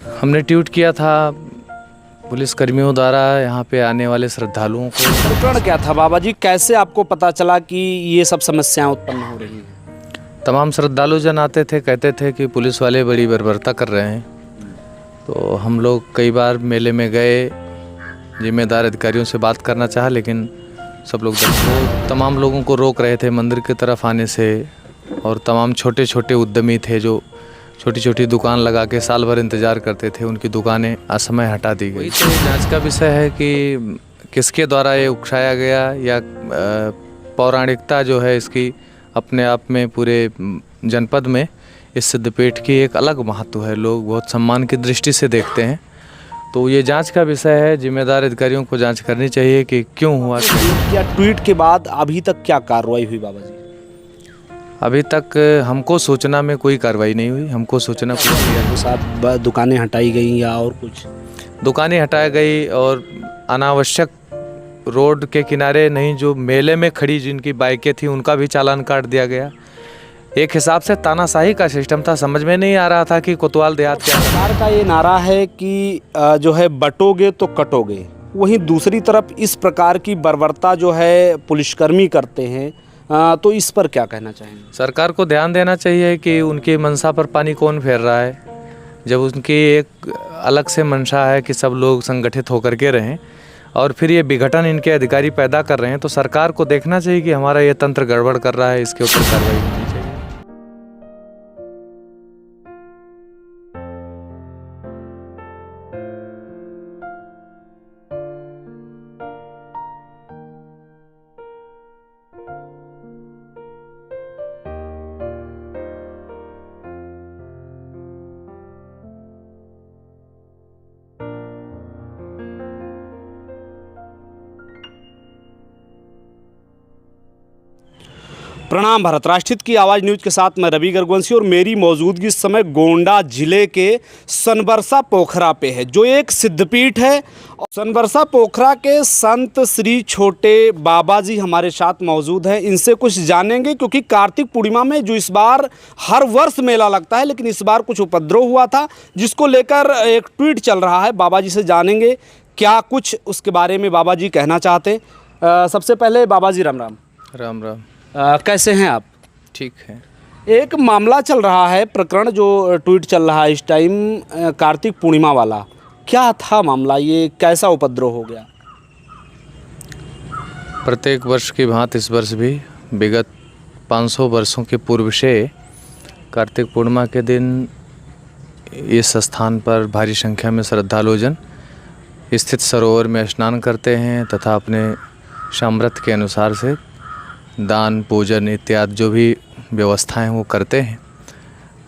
हमने ट्वीट किया था पुलिस कर्मियों द्वारा यहाँ पे आने वाले श्रद्धालुओं को। प्रकरण क्या था बाबा जी, कैसे आपको पता चला कि ये सब समस्याएं उत्पन्न हो रही हैं? तमाम श्रद्धालु जन आते थे, कहते थे कि पुलिस वाले बड़ी बर्बरता कर रहे हैं। तो हम लोग कई बार मेले में गए, जिम्मेदार अधिकारियों से बात करना चाहा, लेकिन सब लोग तमाम लोगों को रोक रहे थे मंदिर की तरफ आने से। और तमाम छोटे छोटे उद्यमी थे जो छोटी छोटी दुकान लगा के साल भर इंतज़ार करते थे, उनकी दुकानें असमय हटा दी गई। तो जांच का विषय है कि किसके द्वारा ये उकसाया गया, या पौराणिकता जो है इसकी अपने आप में पूरे जनपद में इस सिद्धपीठ की एक अलग महत्व है, लोग बहुत सम्मान की दृष्टि से देखते हैं। तो ये जांच का विषय है, जिम्मेदार अधिकारियों को जांच करनी चाहिए कि क्यों हुआ। क्या ट्वीट के बाद अभी तक क्या कार्रवाई हुई बाबा जी? अभी तक हमको सूचना में कोई कार्रवाई नहीं हुई। हमको सूचना के साथ दुकानें हटाई गई या और कुछ? दुकानें हटाई गई और अनावश्यक रोड के किनारे नहीं, जो मेले में खड़ी जिनकी बाइकें थी उनका भी चालान काट दिया गया। एक हिसाब से तानाशाही का सिस्टम था, समझ में नहीं आ रहा था कि कोतवाल देहात क्या। सरकार का ये नारा है कि जो है बटोगे तो कटोगे, वहीं दूसरी तरफ इस प्रकार की बर्बरता जो है पुलिसकर्मी करते हैं, तो इस पर क्या कहना चाहेंगे? सरकार को ध्यान देना चाहिए कि उनकी मंशा पर पानी कौन फेर रहा है, जब उनकी एक अलग से मंशा है कि सब लोग संगठित होकर के रहें और फिर ये विघटन इनके अधिकारी पैदा कर रहे हैं। तो सरकार को देखना चाहिए कि हमारा ये तंत्र गड़बड़ कर रहा है, इसके ऊपर कार्रवाई होनी चाहिए। प्रणाम भारत, राष्ट्रहित की आवाज़ न्यूज़ के साथ मैं रवि गर्गवंशी और मेरी मौजूदगी इस समय गोंडा जिले के सनबरसा पोखरा पे है, जो एक सिद्धपीठ है। सनबरसा पोखरा के संत श्री छोटे बाबा जी हमारे साथ मौजूद हैं। इनसे कुछ जानेंगे, क्योंकि कार्तिक पूर्णिमा में जो इस बार हर वर्ष मेला लगता है, लेकिन इस बार कुछ उपद्रव हुआ था, जिसको लेकर एक ट्वीट चल रहा है। बाबा जी से जानेंगे क्या कुछ उसके बारे में बाबा जी कहना चाहते हैं। सबसे पहले बाबा जी राम राम। राम राम। कैसे हैं आप? ठीक है। एक मामला चल रहा है, प्रकरण जो ट्वीट चल रहा है इस टाइम, कार्तिक पूर्णिमा वाला, क्या था मामला, ये कैसा उपद्रव हो गया? प्रत्येक वर्ष की भांति इस वर्ष भी विगत 500 वर्षों के पूर्व से कार्तिक पूर्णिमा के दिन इस स्थान पर भारी संख्या में श्रद्धालुजन स्थित सरोवर में स्नान करते हैं तथा अपने सामर्थ्य के अनुसार से दान पूजन इत्यादि जो भी व्यवस्थाएं वो करते हैं।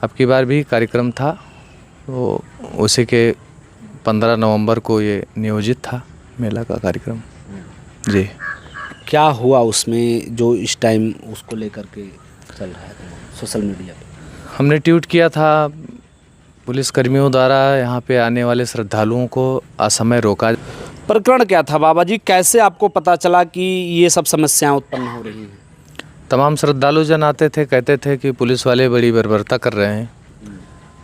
अब की बार भी कार्यक्रम था, तो उसी के 15 नवंबर को ये नियोजित था मेला का कार्यक्रम। जी, क्या हुआ उसमें जो इस टाइम उसको लेकर के चल रहा है सोशल मीडिया पे? हमने ट्वीट किया था पुलिस कर्मियों द्वारा यहाँ पे आने वाले श्रद्धालुओं को असमय रोका। प्रकरण क्या था बाबा जी, कैसे आपको पता चला कि ये सब समस्याएं उत्पन्न हो रही हैं? तमाम श्रद्धालु जन आते थे, कहते थे कि पुलिस वाले बड़ी बर्बरता कर रहे हैं।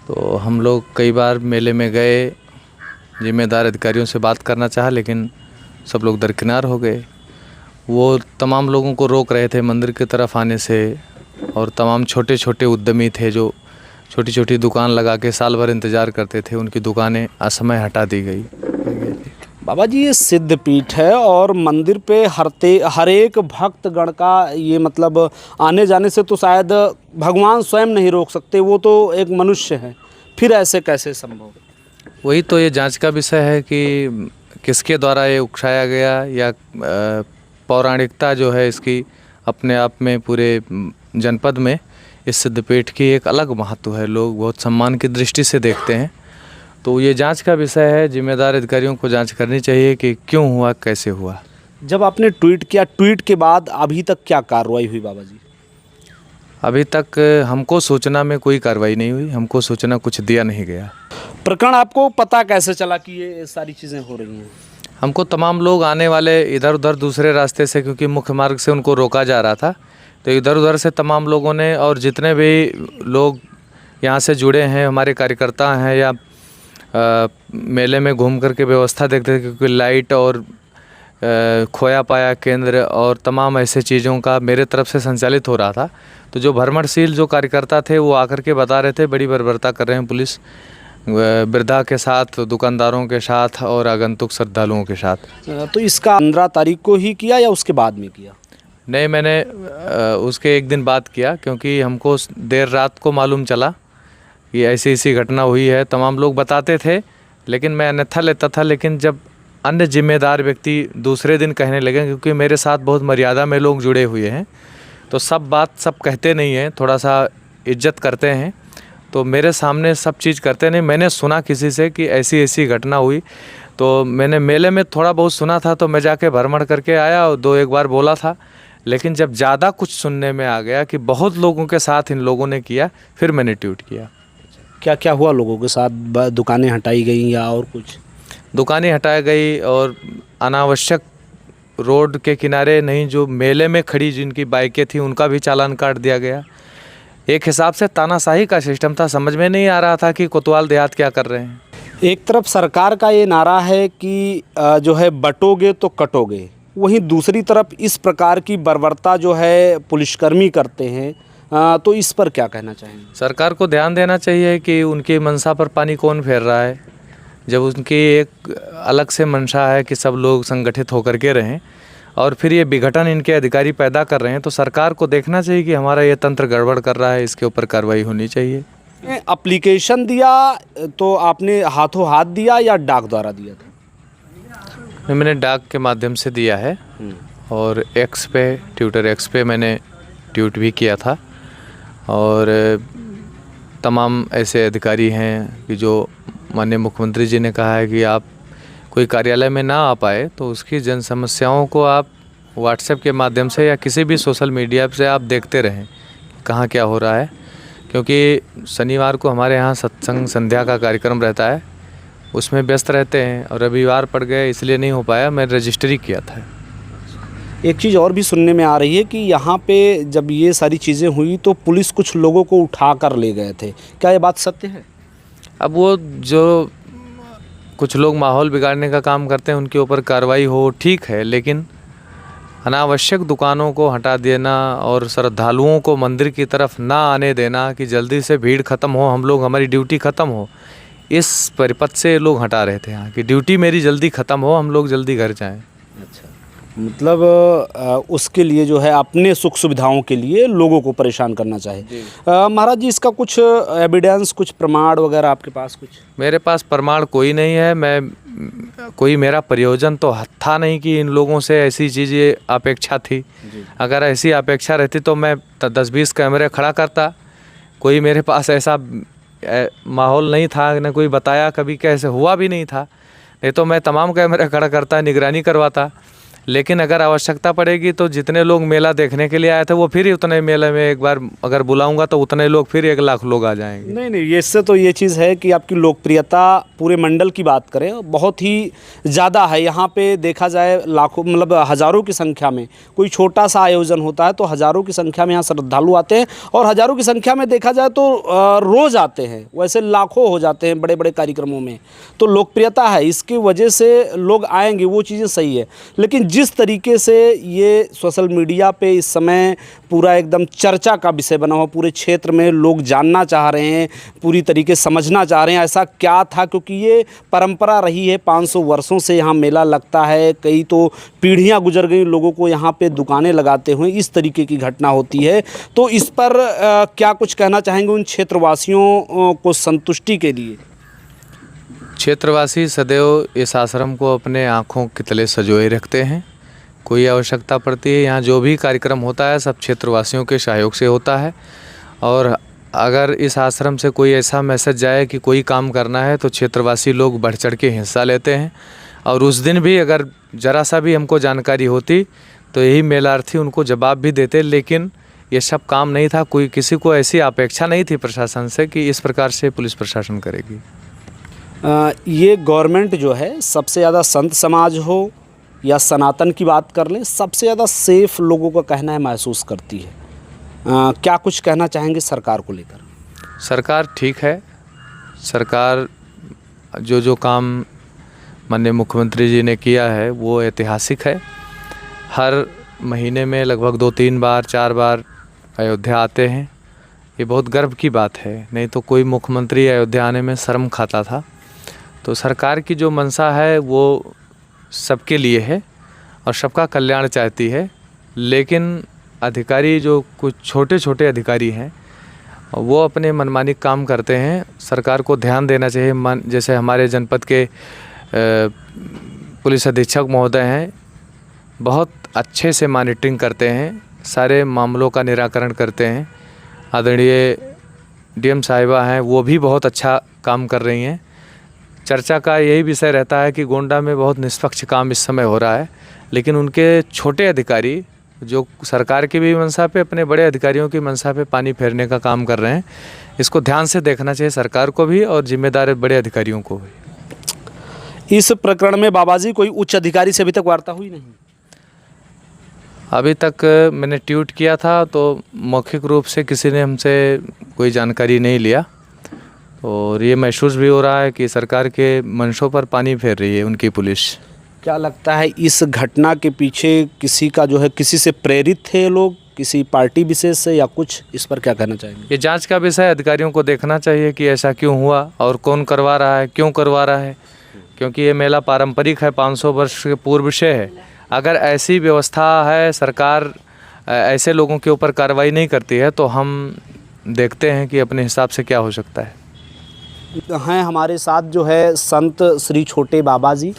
तो हम लोग कई बार मेले में गए, जिम्मेदार अधिकारियों से बात करना चाहा, लेकिन सब लोग दरकिनार हो गए। वो तमाम लोगों को रोक रहे थे मंदिर की तरफ आने से। और तमाम छोटे छोटे उद्यमी थे जो छोटी छोटी दुकान लगा के साल भर इंतज़ार करते थे, उनकी दुकानें असमय हटा दी गई। बाबा जी, ये सिद्धपीठ है और मंदिर पे हर एक भक्तगण का ये मतलब आने जाने से तो शायद भगवान स्वयं नहीं रोक सकते, वो तो एक मनुष्य है, फिर ऐसे कैसे संभव? वही तो ये जांच का विषय है कि किसके द्वारा ये उकसाया गया, या पौराणिकता जो है इसकी अपने आप में पूरे जनपद में इस सिद्धपीठ की एक अलग महत्व है, लोग बहुत सम्मान की दृष्टि से देखते हैं। तो ये जांच का विषय है, जिम्मेदार अधिकारियों को जांच करनी चाहिए कि क्यों हुआ, कैसे हुआ। जब आपने ट्वीट किया, ट्वीट के बाद अभी तक क्या कार्रवाई हुई बाबा जी? अभी तक हमको सूचना में कोई कार्रवाई नहीं हुई, हमको सूचना कुछ दिया नहीं गया। प्रकरण आपको पता कैसे चला कि ये सारी चीज़ें हो रही हैं? हमको तमाम लोग आने वाले इधर उधर दूसरे रास्ते से, क्योंकि मुख्य मार्ग से उनको रोका जा रहा था, तो इधर उधर से तमाम लोगों ने, और जितने भी लोग यहाँ से जुड़े हैं, हमारे कार्यकर्ता हैं या मेले में घूम करके व्यवस्था देखते थे, क्योंकि लाइट और खोया पाया केंद्र और तमाम ऐसे चीज़ों का मेरे तरफ से संचालित हो रहा था। तो जो भ्रमणशील जो कार्यकर्ता थे वो आकर के बता रहे थे बड़ी बर्बरता कर रहे हैं पुलिस वृद्धा के साथ, दुकानदारों के साथ और आगंतुक श्रद्धालुओं के साथ। तो इसका 15 तारीख को ही किया या उसके बाद में किया? नहीं, मैंने उसके एक दिन बाद किया, क्योंकि हमको देर रात को मालूम चला कि ऐसी ऐसी घटना हुई है। तमाम लोग बताते थे लेकिन मैं अन्यथा लेता था। लेकिन जब अन्य जिम्मेदार व्यक्ति दूसरे दिन कहने लगे, क्योंकि मेरे साथ बहुत मर्यादा में लोग जुड़े हुए हैं, तो सब बात सब कहते नहीं हैं, थोड़ा सा इज्जत करते हैं, तो मेरे सामने सब चीज़ करते नहीं। मैंने सुना किसी से कि ऐसी ऐसी घटना हुई, तो मैंने मेले में थोड़ा बहुत सुना था, तो मैं जाके भ्रमण करके आया और 2-1 बार बोला था। लेकिन जब ज़्यादा कुछ सुनने में आ गया कि बहुत लोगों के साथ इन लोगों ने किया, फिर मैंने ट्वीट किया। क्या क्या हुआ लोगों के साथ? दुकानें हटाई गई या और कुछ? दुकानें हटाई गई और अनावश्यक रोड के किनारे नहीं, जो मेले में खड़ी जिनकी बाइकें थी उनका भी चालान काट दिया गया। एक हिसाब से तानाशाही का सिस्टम था, समझ में नहीं आ रहा था कि कोतवाल देहात क्या कर रहे हैं। एक तरफ सरकार का ये नारा है कि जो है बटोगे तो कटोगे, वहीं दूसरी तरफ इस प्रकार की बर्बरता जो है पुलिसकर्मी करते हैं, तो इस पर क्या कहना चाहेंगे? सरकार को ध्यान देना चाहिए कि उनकी मंशा पर पानी कौन फेर रहा है, जब उनकी एक अलग से मंशा है कि सब लोग संगठित होकर के रहें और फिर ये विघटन इनके अधिकारी पैदा कर रहे हैं। तो सरकार को देखना चाहिए कि हमारा ये तंत्र गड़बड़ कर रहा है, इसके ऊपर कार्रवाई होनी चाहिए। एप्लीकेशन दिया तो आपने हाथों हाथ दिया या डाक द्वारा दिया था? मैंने डाक के माध्यम से दिया है और एक्स पे, ट्विटर एक्स पे मैंने ट्वीट भी किया था। और तमाम ऐसे अधिकारी हैं कि जो माननीय मुख्यमंत्री जी ने कहा है कि आप कोई कार्यालय में ना आ पाए तो उसकी जन समस्याओं को आप व्हाट्सएप के माध्यम से या किसी भी सोशल मीडिया से आप देखते रहें कहाँ क्या हो रहा है। क्योंकि शनिवार को हमारे यहाँ सत्संग संध्या का कार्यक्रम रहता है, उसमें व्यस्त रहते हैं और रविवार पड़ गए इसलिए नहीं हो पाया। मैं रजिस्ट्री किया था। एक चीज़ और भी सुनने में आ रही है कि यहाँ पे जब ये सारी चीज़ें हुई तो पुलिस कुछ लोगों को उठा कर ले गए थे, क्या ये बात सत्य है? अब वो जो कुछ लोग माहौल बिगाड़ने का काम करते हैं उनके ऊपर कार्रवाई हो, ठीक है, लेकिन अनावश्यक दुकानों को हटा देना और श्रद्धालुओं को मंदिर की तरफ ना आने देना कि जल्दी से भीड़ ख़त्म हो, हम लोग हमारी ड्यूटी ख़त्म हो, इस परिपथ से लोग हटा रहे थे यहाँ कि ड्यूटी मेरी जल्दी ख़त्म हो, हम लोग जल्दी घर जाएं। अच्छा, मतलब उसके लिए जो है अपने सुख सुविधाओं के लिए लोगों को परेशान करना चाहे। महाराज जी, इसका कुछ एविडेंस, कुछ प्रमाण वगैरह आपके पास? कुछ मेरे पास प्रमाण कोई नहीं है। कोई मेरा प्रयोजन तो था नहीं कि इन लोगों से ऐसी चीज़ें अपेक्षा थी। अगर ऐसी अपेक्षा रहती तो मैं 10-20 कैमरे खड़ा करता। कोई मेरे पास ऐसा माहौल नहीं था, न कोई बताया कभी, कैसे हुआ भी नहीं था। नहीं तो मैं तमाम कैमरे खड़ा करता, निगरानी करवाता। लेकिन अगर आवश्यकता पड़ेगी तो जितने लोग मेला देखने के लिए आए थे वो फिर ही उतने मेले में एक बार अगर बुलाऊंगा तो उतने लोग, फिर 1 लाख लोग आ जाएंगे। नहीं, इससे तो ये चीज़ है कि आपकी लोकप्रियता पूरे मंडल की बात करें बहुत ही ज़्यादा है। यहाँ पे देखा जाए लाखों, मतलब हज़ारों की संख्या में कोई छोटा सा आयोजन होता है तो हज़ारों की संख्या में यहाँ श्रद्धालु आते हैं और हज़ारों की संख्या में देखा जाए तो रोज़ आते हैं, वैसे लाखों हो जाते हैं बड़े बड़े कार्यक्रमों में। तो लोकप्रियता है, इसकी वजह से लोग आएंगे, वो चीज़ें सही है। लेकिन जिस तरीके से ये सोशल मीडिया पे इस समय पूरा एकदम चर्चा का विषय बना हुआ, पूरे क्षेत्र में लोग जानना चाह रहे हैं, पूरी तरीके समझना चाह रहे हैं ऐसा क्या था, क्योंकि ये परंपरा रही है, 500 वर्षों से यहाँ मेला लगता है, कई तो पीढ़ियाँ गुजर गई लोगों को यहाँ पे दुकानें लगाते हुए, इस तरीके की घटना होती है। तो इस पर क्या कुछ कहना चाहेंगे उन क्षेत्रवासियों को संतुष्टि के लिए? क्षेत्रवासी सदैव इस आश्रम को अपने आँखों के तले सजोए रखते हैं। कोई आवश्यकता पड़ती है, यहाँ जो भी कार्यक्रम होता है सब क्षेत्रवासियों के सहयोग से होता है। और अगर इस आश्रम से कोई ऐसा मैसेज जाए कि कोई काम करना है तो क्षेत्रवासी लोग बढ़ चढ़ के हिस्सा लेते हैं। और उस दिन भी अगर ज़रा सा भी हमको जानकारी होती तो यही मेलार्थी उनको जवाब भी देते। लेकिन ये सब काम नहीं था, कोई किसी को ऐसी अपेक्षा नहीं थी प्रशासन से कि इस प्रकार से पुलिस प्रशासन करेगी। ये गवर्नमेंट जो है सबसे ज़्यादा संत समाज हो या सनातन की बात कर लें, सबसे ज़्यादा सेफ लोगों का कहना है महसूस करती है। क्या कुछ कहना चाहेंगे सरकार को लेकर? सरकार ठीक है, सरकार जो जो काम माननीय मुख्यमंत्री जी ने किया है वो ऐतिहासिक है। हर महीने में लगभग 2-3 बार 4 बार अयोध्या आते हैं। ये बहुत गर्व की बात है, नहीं तो कोई मुख्यमंत्री अयोध्या आने में शर्म खाता था। तो सरकार की जो मंशा है वो सबके लिए है और सबका कल्याण चाहती है, लेकिन अधिकारी जो कुछ छोटे छोटे अधिकारी हैं वो अपने मनमानी काम करते हैं। सरकार को ध्यान देना चाहिए। जैसे हमारे जनपद के पुलिस अधीक्षक महोदय हैं, बहुत अच्छे से मॉनिटरिंग करते हैं, सारे मामलों का निराकरण करते हैं। आदरणीय डीएम साहिबा हैं, वो भी बहुत अच्छा काम कर रही हैं। चर्चा का यही विषय रहता है कि गोंडा में बहुत निष्पक्ष काम इस समय हो रहा है, लेकिन उनके छोटे अधिकारी जो सरकार की भी मंशा पे, अपने बड़े अधिकारियों की मंशा पे पानी फेरने का काम कर रहे हैं। इसको ध्यान से देखना चाहिए सरकार को भी और जिम्मेदार बड़े अधिकारियों को भी। इस प्रकरण में बाबा जी कोई उच्च अधिकारी से अभी तक वार्ता हुई नहीं? अभी तक मैंने ट्वीट किया था तो मौखिक रूप से किसी ने हमसे कोई जानकारी नहीं लिया, और ये महसूस भी हो रहा है कि सरकार के मंशों पर पानी फेर रही है उनकी पुलिस। क्या लगता है इस घटना के पीछे किसी का जो है, किसी से प्रेरित थे लोग, किसी पार्टी विशेष से, या कुछ इस पर क्या कहना चाहेंगे? ये जांच का विषय अधिकारियों को देखना चाहिए कि ऐसा क्यों हुआ और कौन करवा रहा है, क्यों करवा रहा है, क्योंकि ये मेला पारंपरिक है, 500 वर्ष के पूर्व से है। अगर ऐसी व्यवस्था है, सरकार ऐसे लोगों के ऊपर कार्रवाई नहीं करती है, तो हम देखते हैं कि अपने हिसाब से क्या हो सकता है। हैं हमारे साथ जो है संत श्री छोटे बाबा जी,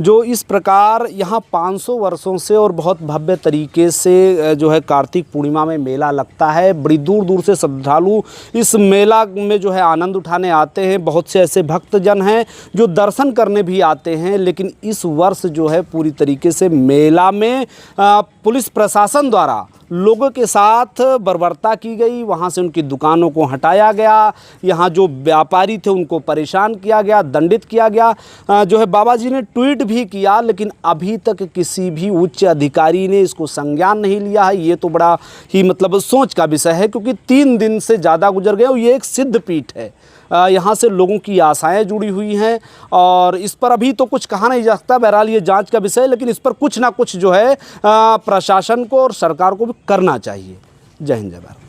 जो इस प्रकार यहाँ 500 वर्षों से और बहुत भव्य तरीके से जो है कार्तिक पूर्णिमा में मेला लगता है। बड़ी दूर दूर से श्रद्धालु इस मेला में जो है आनंद उठाने आते हैं। बहुत से ऐसे भक्तजन हैं जो दर्शन करने भी आते हैं, लेकिन इस वर्ष जो है पूरी तरीके से मेला में पुलिस प्रशासन द्वारा लोगों के साथ बर्बरता की गई। वहाँ से उनकी दुकानों को हटाया गया, यहाँ जो व्यापारी थे उनको परेशान किया गया, दंडित किया गया। जो है बाबा जी ने ट्वीट भी किया, लेकिन अभी तक किसी भी उच्च अधिकारी ने इसको संज्ञान नहीं लिया है। ये तो बड़ा ही मतलब सोच का विषय है, क्योंकि 3 दिन से ज़्यादा गुजर गए और ये एक सिद्ध पीठ है। यहाँ से लोगों की आशाएं जुड़ी हुई हैं और इस पर अभी तो कुछ कहा नहीं जा सकता। बहरहाल ये जांच का विषय है, लेकिन इस पर कुछ ना कुछ जो है प्रशासन को और सरकार को भी करना चाहिए। जय हिंद, जय भारत।